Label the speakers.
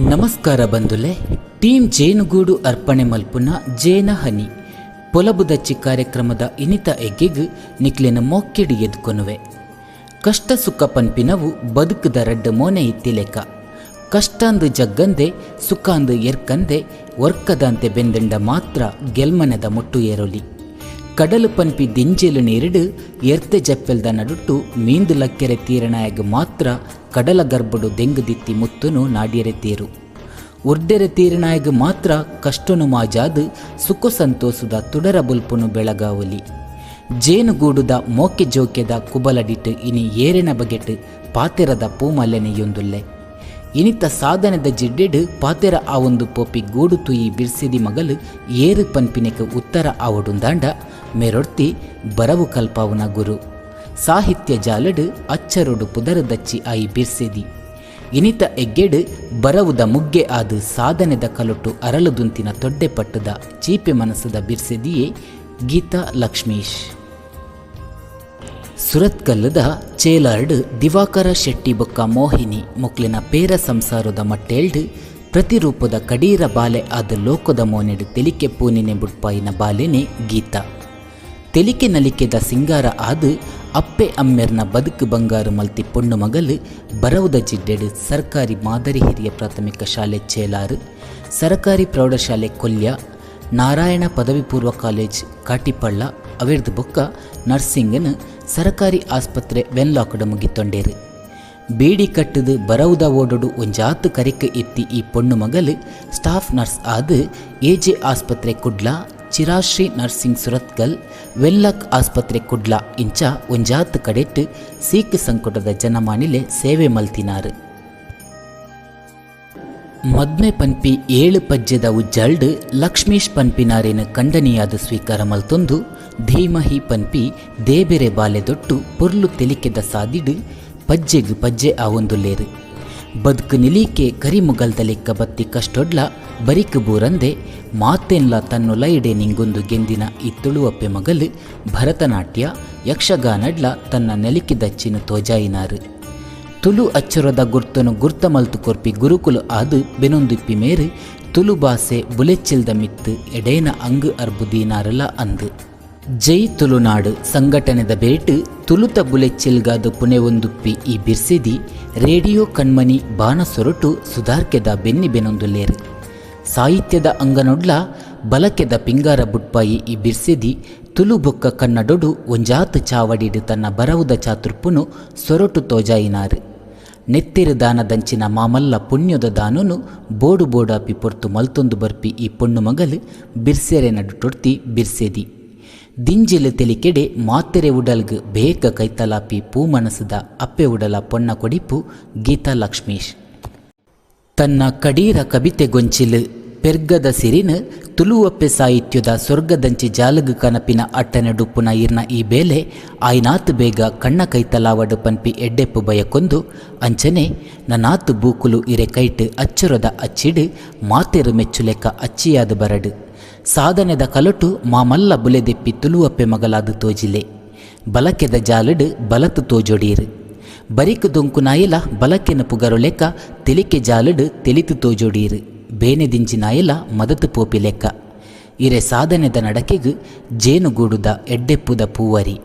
Speaker 1: ನಮಸ್ಕಾರ ಬಂಧುಲೆ. ಟೀಮ್ ಜೇನುಗೂಡು ಅರ್ಪಣೆ ಮಲ್ಪುನ ಜೇನ ಹನಿ ಪೊಲಬುದಚ್ಚಿ ಕಾರ್ಯಕ್ರಮದ ಇನಿತ ಎಗ್ಗೆಗ್ ನಿಕ್ಲಿನ ಮೊಕ್ಕೆಡಿ ಎದ್ಕೊನುವೆ. ಕಷ್ಟ ಸುಖ ಪನ್ಪಿನವು ಬದುಕದ ರಡ್ಡ ಮೋನೆ ಇತ್ತಿಲೆಕ. ಕಷ್ಟಾಂದು ಜಗ್ಗಂದೆ ಸುಖಾಂದು ಎರ್ಕಂದೆ ವರ್ಕದಂತೆ ಬೆಂದಂಡ ಮಾತ್ರ ಗೆಲ್ಮನೆದ ಮುಟ್ಟು ಏರೊಲಿ. ಕಡಲು ಪನ್ಪಿ ದಿಂಜೆಲು ನೀರಿಡು ಎರ್ತೆ ಜಪ್ಪೆಲ್ದ ನಡುಟ್ಟು ಮೀಂದು ಲಕ್ಕೆರೆ ತೀರಣಾಯಗ ಮಾತ್ರ ಕಡಲ ಗರ್ಭಡು ದೆಂಗುದಿತ್ತಿ ಮುತ್ತುನು ನಾಡ್ಯರೆ ತೀರು. ಉರ್ಡೆರೆ ತೀರಣಾಯಗ ಮಾತ್ರ ಕಷ್ಟನು ಮಾಜಾದು ಸುಖ ಸಂತೋಷದ ತುಡರ ಬುಲ್ಪುನು ಬೆಳಗಾವಲಿ. ಜೇನುಗೂಡುದ ಮೋಕೆ ಜೋಕೆದ ಕುಬಲಡಿಟ್ಟು ಇನಿ ಏರೆನ ಬಗೆಟ್ ಪಾತೆರದ ಪೂಮಲ್ಲೆನೆಯೊಂದುಲ್ಲೆ. ಇನಿತ ಸಾಧನೆದ ಜಿಡ್ಡೆಡು ಪಾತೆರ ಆ ಒಂದು ಪೋಪಿ ಗೂಡು ತುಯಿ ಬಿರ್ಸಿದಿ ಮಗಲು ಏರು ಪನ್ಪಿನೆಕ ಉತ್ತರ ಆವಡುಂದಾಂಡ ಮೆರೊಡ್ತಿ ಬರವು ಕಲ್ಪಾವನ ಗುರು. ಸಾಹಿತ್ಯ ಜಾಲಡು ಅಚ್ಚರೊಡು ಪುದರದಚ್ಚಿ ಆಯಿ ಬಿರ್ಸಿದಿ. ಇನಿತ ಎಗ್ಗೆಡು ಬರವುದ ಮುಗ್ಗೆ ಆದು ಸಾಧನೆದ ಕಲೊಟ್ಟು ಅರಳುದುಂತಿನ ತೊಡ್ಡೆ ಪಟ್ಟದ ಚೀಪೆ ಮನಸ್ಸದ ಬಿರ್ಸಿದಿಯೇ ಗೀತಾ ಲಕ್ಷ್ಮೀಶ್. ಸುರತ್ಕಲ್ಲದ ಚೇಲಾರ್ಡ್ ದಿವಾಕರ ಶೆಟ್ಟಿ ಬೊಕ್ಕ ಮೋಹಿನಿ ಮೊಕ್ಲಿನ ಪೇರ ಸಂಸಾರದ ಮಟ್ಟೇಳ್ಡ್ ಪ್ರತಿರೂಪದ ಕಡೀರ ಬಾಲೆ ಆದ ಲೋಕದ ಮೋನೆಡು ತೆಲಿಕೆ ಪೂನಿನೆ ಬುಡ್ಪಾಯಿನ ಬಾಲೆನೆ ಗೀತಾ. ತೆಲಿಕೆ ನಲಿಕೆದ ಸಿಂಗಾರ ಆದು ಅಪ್ಪೆ ಅಮ್ಮೆರ್ನ ಬದುಕು ಬಂಗಾರು ಮಲ್ತಿ ಪೊಣ್ಣು ಮಗಲು ಬರವುದ ಜಿಡ್ಡೆಡು ಸರ್ಕಾರಿ ಮಾದರಿ ಹಿರಿಯ ಪ್ರಾಥಮಿಕ ಶಾಲೆ ಚೇಲಾರು, ಸರಕಾರಿ ಪ್ರೌಢಶಾಲೆ ಕೊಲ್ಯ, ನಾರಾಯಣ ಪದವಿ ಪೂರ್ವ ಕಾಲೇಜ್ ಕಾಟಿಪಳ್ಳ ಅವೆರ್ದು ಬೊಕ್ಕ ನರ್ಸಿಂಗನು ಸರಕಾರಿ ಆಸ್ಪತ್ರೆ ವೆನ್ಲಾಕ್ಡ್ ಮುಗಿತೊಂಡೇರು. ಬೇಡಿ ಕಟ್ಟದು ಬರವುದ ಓಡೋಡು ಒಂಜಾತು ಕರಿಕೆ ಎತ್ತಿ ಈ ಪೊಣ್ಣು ಮಗಲು ಸ್ಟಾಫ್ ನರ್ಸ್ ಆದು ಎಜೆ ಆಸ್ಪತ್ರೆ ಕುಡ್ಲ, ಚಿರಾಶ್ರೀ ನರ್ಸಿಂಗ್ ಸುರತ್ಕಲ್, ವೆನ್ಲಾಕ್ ಆಸ್ಪತ್ರೆ ಕುಡ್ಲ ಇಂಚ ಒಂಜಾತು ಕಡೆಟ್ಟು ಸೀಕ್ ಸಂಕಟದ ಜನಮಾನಿಲೆ ಸೇವೆ ಮಲ್ತಿನಾರು. ಮದ್ಮೆ ಪನ್ಪಿ 7 ಪಜ್ಯದ ಉಜ್ಜಲ್ಡ್ ಲಕ್ಷ್ಮೀಶ್ ಪನ್ಪಿನಾರೇನು ಖಂಡನೀಯಾದ ಸ್ವೀಕಾರ ಮಲ್ತೊಂದು ಧೀಮಹಿ ಪನ್ಪಿ ದೇಬೆರೆ ಬಾಲೆದೊಟ್ಟು ಪೊರ್ಲು ತೆಲಿಕೆದ ಸಾದಿಡು ಪಜ್ಜೆಗು ಪಜ್ಜೆ ಆವೊಂದುಲ್ಲೇರು. ಬದುಕು ನಿಲೀಕೆ ಕರಿಮುಗಲ್ದ ಲೆಕ್ಕ ಬತ್ತಿ ಕಷ್ಟೊಡ್ಲ ಬರಿಕು ಬೂರಂದೆ ಮಾತೆನ್ಲ ತನ್ನುಲ ಇಡೆ ನಿಂಗೊಂದು ಗೆಂದಿನ ಈ ತುಳುವಪ್ಪೆ ಮಗಲು ಭರತನಾಟ್ಯ ಯಕ್ಷಗಾನಡ್ಲ ತನ್ನ ನೆಲಿಕಿದಚ್ಚಿನ ತೋಜಾಯಿನಾರು. ತುಳು ಅಚ್ಚರದ ಗುರ್ತನು ಗುರ್ತ ಮಲ್ತು ಕೊರ್ಪಿ ಗುರುಕುಲು ಆದು ಬೆನೊಂದಿಪ್ಪಿ ಮೇರು ತುಳು ಭಾಷೆ ಬುಲೆಚ್ಚಿಲ್ದ ಮಿತ್ತು ಎಡೇನ ಅಂಗು ಅರ್ಬುದೀನಾರಲ ಅಂದು. ಜೈ ತುಳುನಾಡು ಸಂಘಟನೆದ ಬೇಟು ತುಳುತ ಬುಲೆಚ್ಚಿಲ್ಗಾದು ಪುಣೆ ಒಂದುಪ್ಪಿ ಈ ಬಿರ್ಸಿದಿ ರೇಡಿಯೋ ಕಣ್ಮನಿ ಬಾನ ಸೊರಟು ಸುಧಾರ್ಕೆದ ಬೆನ್ನಿ ಬೆನೊಂದುಲ್ಲೇರು. ಸಾಹಿತ್ಯದ ಅಂಗನೊಡ್ಲ ಬಲಕೆದ ಪಿಂಗಾರ ಬುಟ್ಪಾಯಿ ಈ ಬಿರ್ಸಿದಿ ತುಳು ಬೊಕ್ಕ ಕನ್ನಡೊಡು ಒಂಜಾತು ಚಾವಡಿಡು ತನ್ನ ಬರವುದ ಚಾತುರ್ಪುನು ಸೊರಟು ತೋಜಾಯಿನಾರು. ನೆತ್ತಿರು ದಾನದಂಚಿನ ಮಾಮಲ್ಲ ಪುಣ್ಯದ ದಾನುನು ಬೋಡು ಬೋಡಾಪಿ ಪೊರ್ತು ಮಲ್ತೊಂದು ಬರ್ಪಿ ಈ ಪೊಣ್ಣು ಮಗಲು ಬಿರ್ಸೆರೆ ನಡುಟೊಡ್ತಿ ಬಿರ್ಸೆದಿ. ದಿಂಜಿಲು ತೆಲಿಕೆಡೆ ಮಾತೆರೆ ಉಡಲ್ಗು ಬೇಕ ಕೈತಲಾಪಿ ಪೂ ಮನಸದ ಅಪ್ಪೆ ಉಡಲ ಪೊಣ್ಣ ಕೊಡಿಪು ಗೀತಾ ಲಕ್ಷ್ಮೀಶ್. ತನ್ನ ಕಡೀರ ಕವಿತೆ ಗೊಂಚಿಲು ಪೆರ್ಗದ ಸಿರಿನ ತುಳುವಪ್ಪೆ ಸಾಹಿತ್ಯದ ಸ್ವರ್ಗದಂಚಿ ಜಾಲಗು ಕನಪಿನ ಅಟ್ಟನೆ ಡುಪ್ಪುನ ಇರ್ನ ಈ ಬೇಲೆ ಆಯ್ನಾತು ಬೇಗ ಕಣ್ಣ ಕೈತಲಾವಡು ಪನ್ಪಿ ಎಡ್ಡೆಪ್ಪು ಬಯಕೊಂದು ಅಂಚನೆ ನನಾತು ಬೂಕುಲು ಇರೆ ಕೈಟ್ ಅಚ್ಚುರದ ಅಚ್ಚಿಡು ಮಾತೆರು ಮೆಚ್ಚುಲೆಕ್ಕ ಅಚ್ಚಿಯಾದ ಬರಡು. ಸಾಧನೆದ ಕಲಟು ಮಾಮಲ್ಲ ಬುಲೆದೆಪ್ಪಿ ತುಳುವಪ್ಪೆ ಮಗಲಾದು ತೋಜಿಲೆ. ಬಲಕೆದ ಜಾಲಡು ಬಲತು ತೋಜೊಡೀರು. ಬರಿಕು ದೊಂಕು ನಾಯಲ ಬಲಕೆನ ಪುಗರು ಲೆಕ್ಕ ತೆಲಿಕೆ ಜಾಲಡು ತೆಲಿತು ತೋಜೊಡೀರು. ಬೇನೆ ದಿಂಜಿ ನಾಯಲ ಮದತು ಪೋಪಿ ಲೆಕ್ಕ. ಇರೆ ಸಾಧನೆದ ನಡಕೆಗು ಜೇನುಗೂಡುದ ಎಡ್ಡೆಪ್ಪುದ ಪೂವರಿ.